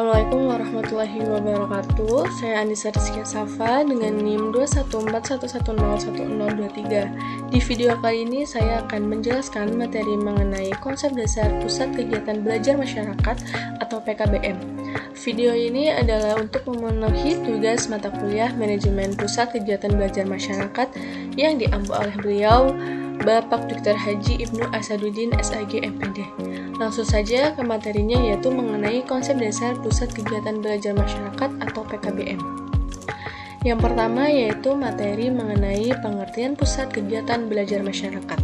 Assalamualaikum warahmatullahi wabarakatuh. Saya Anissa Rizkia Safa dengan NIM 21411101023. Di video kali ini saya akan menjelaskan materi mengenai konsep dasar Pusat Kegiatan Belajar Masyarakat atau PKBM. Video ini adalah untuk memenuhi tugas mata kuliah Manajemen Pusat Kegiatan Belajar Masyarakat yang diampu oleh beliau, Bapak Dr. Haji Ibnu Asaduddin SAG MPD. Langsung saja ke materinya, yaitu mengenai konsep dasar Pusat Kegiatan Belajar Masyarakat atau PKBM. Yang pertama yaitu materi mengenai pengertian Pusat Kegiatan Belajar Masyarakat.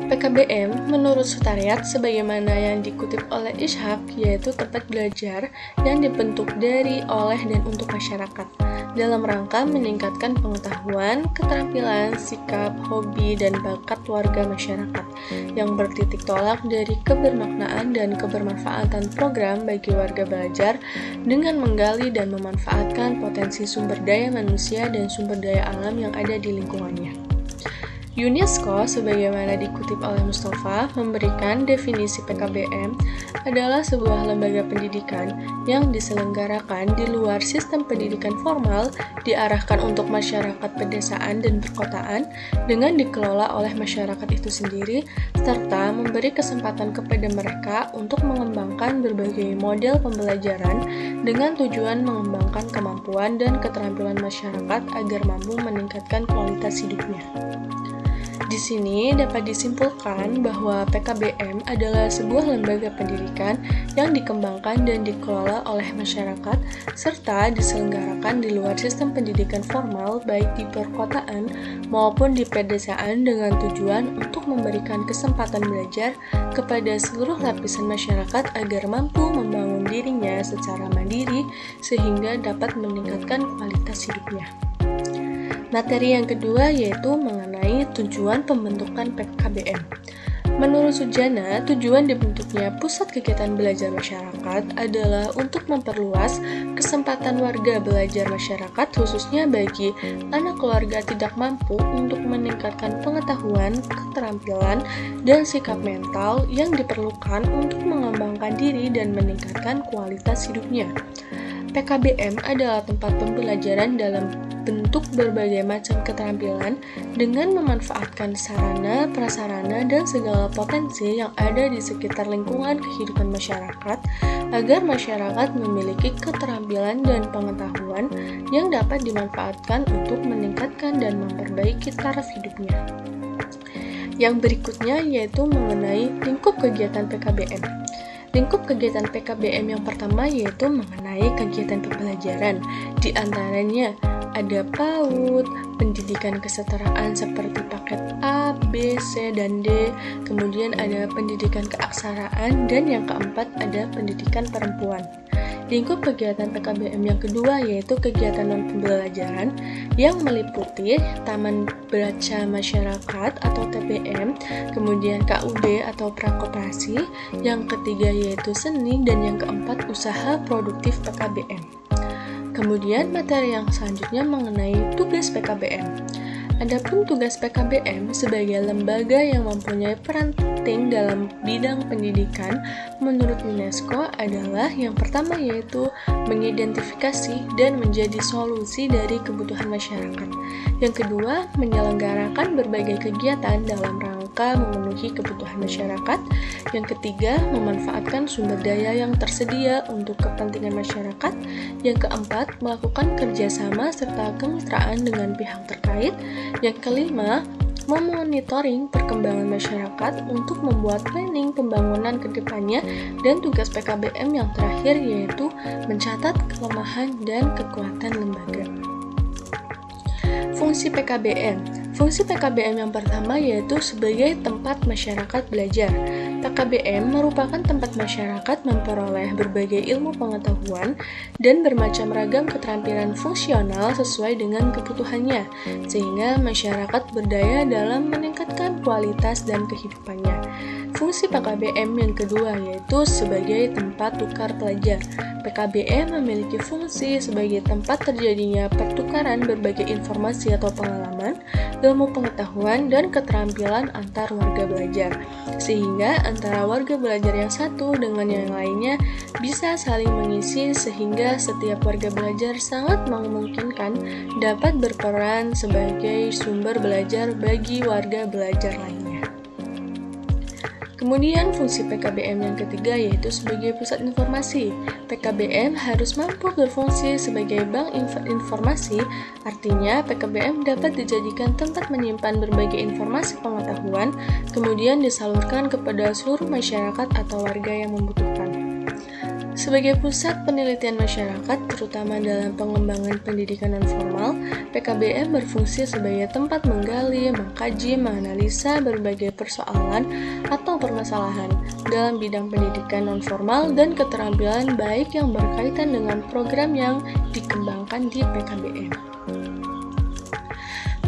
PKBM menurut Sutariat sebagaimana yang dikutip oleh Ishak yaitu tempat belajar yang dibentuk dari, oleh, dan untuk masyarakat dalam rangka meningkatkan pengetahuan, keterampilan, sikap, hobi, dan bakat warga masyarakat yang bertitik tolak dari kebermaknaan dan kebermanfaatan program bagi warga belajar dengan menggali dan memanfaatkan potensi sumber daya manusia dan sumber daya alam yang ada di lingkungannya. UNESCO, sebagaimana dikutip oleh Mustafa, memberikan definisi PKBM adalah sebuah lembaga pendidikan yang diselenggarakan di luar sistem pendidikan formal, diarahkan untuk masyarakat pedesaan dan perkotaan, dengan dikelola oleh masyarakat itu sendiri, serta memberi kesempatan kepada mereka untuk mengembangkan berbagai model pembelajaran dengan tujuan mengembangkan kemampuan dan keterampilan masyarakat agar mampu meningkatkan kualitas hidupnya. Di sini dapat disimpulkan bahwa PKBM adalah sebuah lembaga pendidikan yang dikembangkan dan dikelola oleh masyarakat serta diselenggarakan di luar sistem pendidikan formal baik di perkotaan maupun di pedesaan dengan tujuan untuk memberikan kesempatan belajar kepada seluruh lapisan masyarakat agar mampu membangun dirinya secara mandiri sehingga dapat meningkatkan kualitas hidupnya. Materi yang kedua yaitu mengenai tujuan pembentukan PKBM. Menurut Sujana, tujuan dibentuknya Pusat Kegiatan Belajar Masyarakat adalah untuk memperluas kesempatan warga belajar masyarakat khususnya bagi anak keluarga tidak mampu untuk meningkatkan pengetahuan, keterampilan, dan sikap mental yang diperlukan untuk mengembangkan diri dan meningkatkan kualitas hidupnya. PKBM adalah tempat pembelajaran dalam bentuk berbagai macam keterampilan dengan memanfaatkan sarana, prasarana, dan segala potensi yang ada di sekitar lingkungan kehidupan masyarakat agar masyarakat memiliki keterampilan dan pengetahuan yang dapat dimanfaatkan untuk meningkatkan dan memperbaiki taraf hidupnya. Yang berikutnya yaitu mengenai lingkup kegiatan PKBM. Lingkup kegiatan PKBM yang pertama yaitu mengenai kegiatan pembelajaran. Di antaranya ada PAUD, pendidikan kesetaraan seperti paket A, B, C, dan D, kemudian ada pendidikan keaksaraan, dan yang keempat ada pendidikan perempuan. Lingkup kegiatan PKBM yang kedua yaitu kegiatan non-pembelajaran yang meliputi Taman Baca Masyarakat atau TBM, kemudian KUB atau prakoperasi, yang ketiga yaitu seni, dan yang keempat usaha produktif PKBM. Kemudian materi yang selanjutnya mengenai tugas PKBM. Adapun tugas PKBM sebagai lembaga yang mempunyai peran penting dalam bidang pendidikan menurut UNESCO adalah yang pertama yaitu mengidentifikasi dan menjadi solusi dari kebutuhan masyarakat. Yang kedua, menyelenggarakan berbagai kegiatan dalam rangka memenuhi kebutuhan masyarakat. Yang ketiga, memanfaatkan sumber daya yang tersedia untuk kepentingan masyarakat. Yang keempat, melakukan kerjasama serta kemitraan dengan pihak terkait. Yang kelima, memonitoring perkembangan masyarakat untuk membuat planning pembangunan ke depannya, dan tugas PKBM yang terakhir yaitu mencatat kelemahan dan kekuatan lembaga. Fungsi PKBM. Fungsi PKBM yang pertama yaitu sebagai tempat masyarakat belajar. PKBM merupakan tempat masyarakat memperoleh berbagai ilmu pengetahuan dan bermacam ragam keterampilan fungsional sesuai dengan kebutuhannya, sehingga masyarakat berdaya dalam meningkatkan kualitas dan kehidupannya. Fungsi PKBM yang kedua yaitu sebagai tempat tukar pelajar. PKBM memiliki fungsi sebagai tempat terjadinya pertukaran berbagai informasi atau pengalaman, ilmu pengetahuan, dan keterampilan antar warga belajar. Sehingga antara warga belajar yang satu dengan yang lainnya bisa saling mengisi sehingga setiap warga belajar sangat memungkinkan dapat berperan sebagai sumber belajar bagi warga belajar lainnya. Kemudian fungsi PKBM yang ketiga yaitu sebagai pusat informasi. PKBM harus mampu berfungsi sebagai bank informasi, artinya PKBM dapat dijadikan tempat menyimpan berbagai informasi pengetahuan, kemudian disalurkan kepada seluruh masyarakat atau warga yang membutuhkan. Sebagai pusat penelitian masyarakat, terutama dalam pengembangan pendidikan nonformal, PKBM berfungsi sebagai tempat menggali, mengkaji, menganalisa berbagai persoalan atau permasalahan dalam bidang pendidikan nonformal dan keterampilan baik yang berkaitan dengan program yang dikembangkan di PKBM.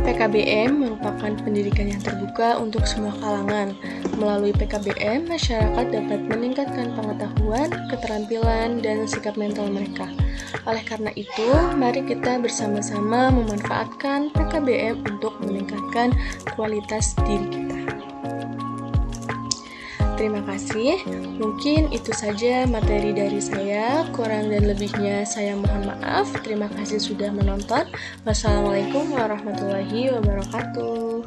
PKBM merupakan pendidikan yang terbuka untuk semua kalangan. Melalui PKBM, masyarakat dapat meningkatkan pengetahuan, keterampilan, dan sikap mental mereka. Oleh karena itu, mari kita bersama-sama memanfaatkan PKBM untuk meningkatkan kualitas diri kita. Terima kasih, mungkin itu saja materi dari saya, kurang dan lebihnya saya mohon maaf. Terima kasih sudah menonton. Wassalamualaikum warahmatullahi wabarakatuh.